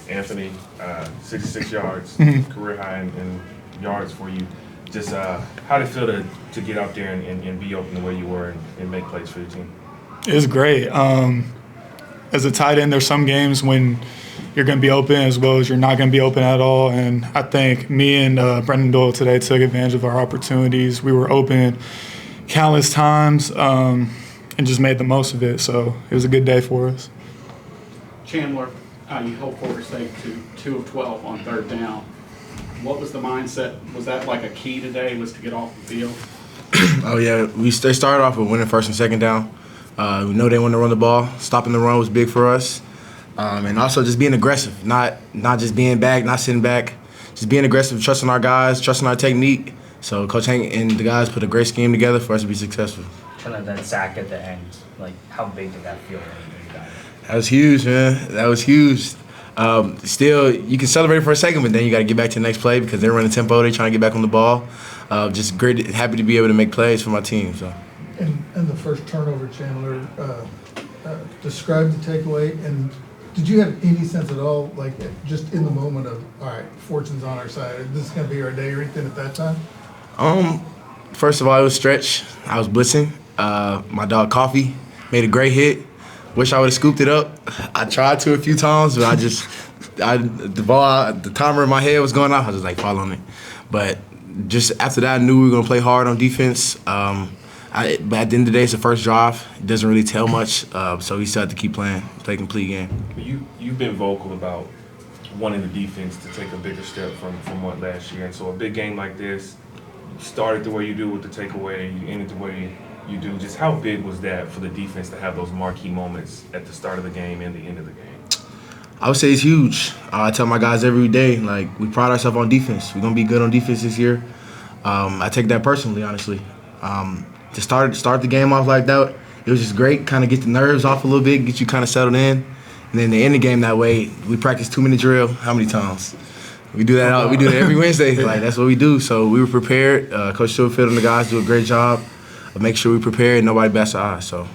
Anthony, 66 yards, career high in yards for you. Just how did it feel to get out there and be open the way you were and make plays for your team? It was great. As a tight end, there's some games when you're going to be open as well as you're not going to be open at all. And I think me and Brendan Doyle today took advantage of our opportunities. We were open countless times and just made the most of it. So it was a good day for us. Chandler, you held Florida State to 2 of 12 on third down. What was the mindset? Was that like a key today, was to get off the field? Oh, yeah. They started off with winning first and second down. We know they want to run the ball. Stopping the run was big for us. And also just being aggressive, not just being back, not sitting back, just being aggressive, trusting our guys, trusting our technique. So Coach Hank and the guys put a great scheme together for us to be successful. Kind of that sack at the end, like how big did that feel when you got it? That was huge, man. That was huge. Still, you can celebrate for a second, but then you got to get back to the next play because they're running tempo. They're trying to get back on the ball. Just great, happy to be able to make plays for my team. So. And the first turnover, Chandler, describe the takeaway. And did you have any sense at all, like just in the moment of, all right, fortune's on our side, this is going to be our day or anything at that time? First of all, it was stretch. I was blitzing. My dog Coffee made a great hit. Wish I would have scooped it up. I tried to a few times, but the timer in my head was going off. I was just like, fall on it. But just after that, I knew we were going to play hard on defense. But at the end of the day, it's the first drive. It doesn't really tell much, so we still have to keep playing, play complete game. You've been vocal about wanting the defense to take a bigger step from what last year. And so a big game like this, you started the way you do with the takeaway, you ended the way you do. Just how big was that for the defense to have those marquee moments at the start of the game and the end of the game? I would say it's huge. I tell my guys every day, like, we pride ourselves on defense. We're going to be good on defense this year. I take that personally, honestly. To start the game off like that, it was just great, kind of get the nerves off a little bit, get you kind of settled in. And then to end the game that way, we practice 2-minute drill how many times? We do that we do that every Wednesday. Like, that's what we do. So we were prepared. Coach Silverfield and the guys do a great job of making sure we prepared and nobody bats our eyes. So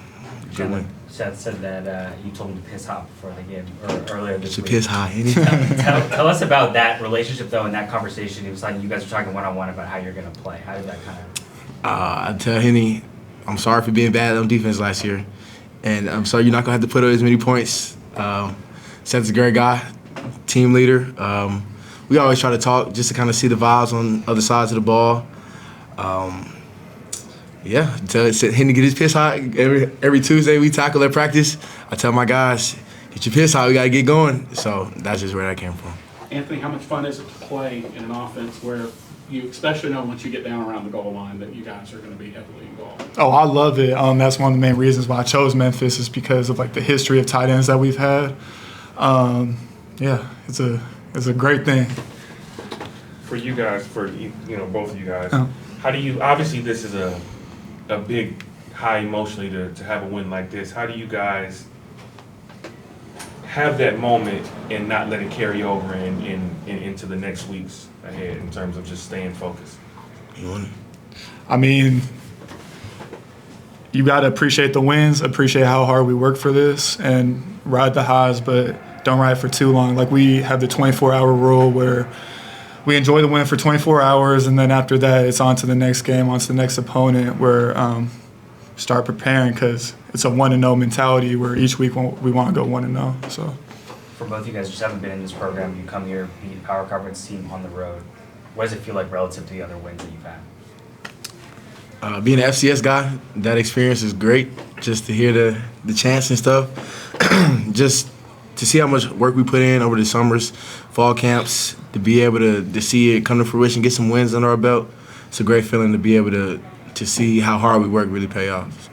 good win. Seth said that you told him to piss hot before the game, or earlier this week. To piss hot anytime. Tell us about that relationship, though, and that conversation. It was like you guys were talking one-on-one about how you're going to play. How did that kind of... I tell Henny, I'm sorry for being bad on defense last year, and I'm sorry you're not going to have to put up as many points. Seth's a great guy, team leader. We always try to talk just to kind of see the vibes on other sides of the ball. Yeah, tell Henny get his piss hot. Every Tuesday we tackle at practice. I tell my guys, get your piss hot, we got to get going. So that's just where that came from. Anthony, how much fun is it to play in an offense where you especially know once you get down around the goal line that you guys are going to be heavily involved? Oh, I love it. That's one of the main reasons why I chose Memphis is because of like the history of tight ends that we've had. Yeah, it's a great thing. For you guys, for both of you guys, how do you? Obviously, this is a big high emotionally to have a win like this. How do you guys have that moment and not let it carry over into the next weeks ahead in terms of just staying focused? I mean, you got to appreciate the wins, appreciate how hard we work for this, and ride the highs, but don't ride for too long. Like, we have the 24-hour rule where we enjoy the win for 24 hours, and then after that, it's on to the next game, on to the next opponent, where start preparing because it's a 1-0 mentality where each week we want to go 1-0. So, for both of you guys, just haven't been in this program. You come here, beat a power conference team on the road. What does it feel like relative to the other wins that you've had? Being an FCS guy, that experience is great. Just to hear the chants and stuff, just to see how much work we put in over the summers, fall camps, to be able to see it come to fruition, get some wins under our belt. It's a great feeling to be able to see how hard we work really pay off.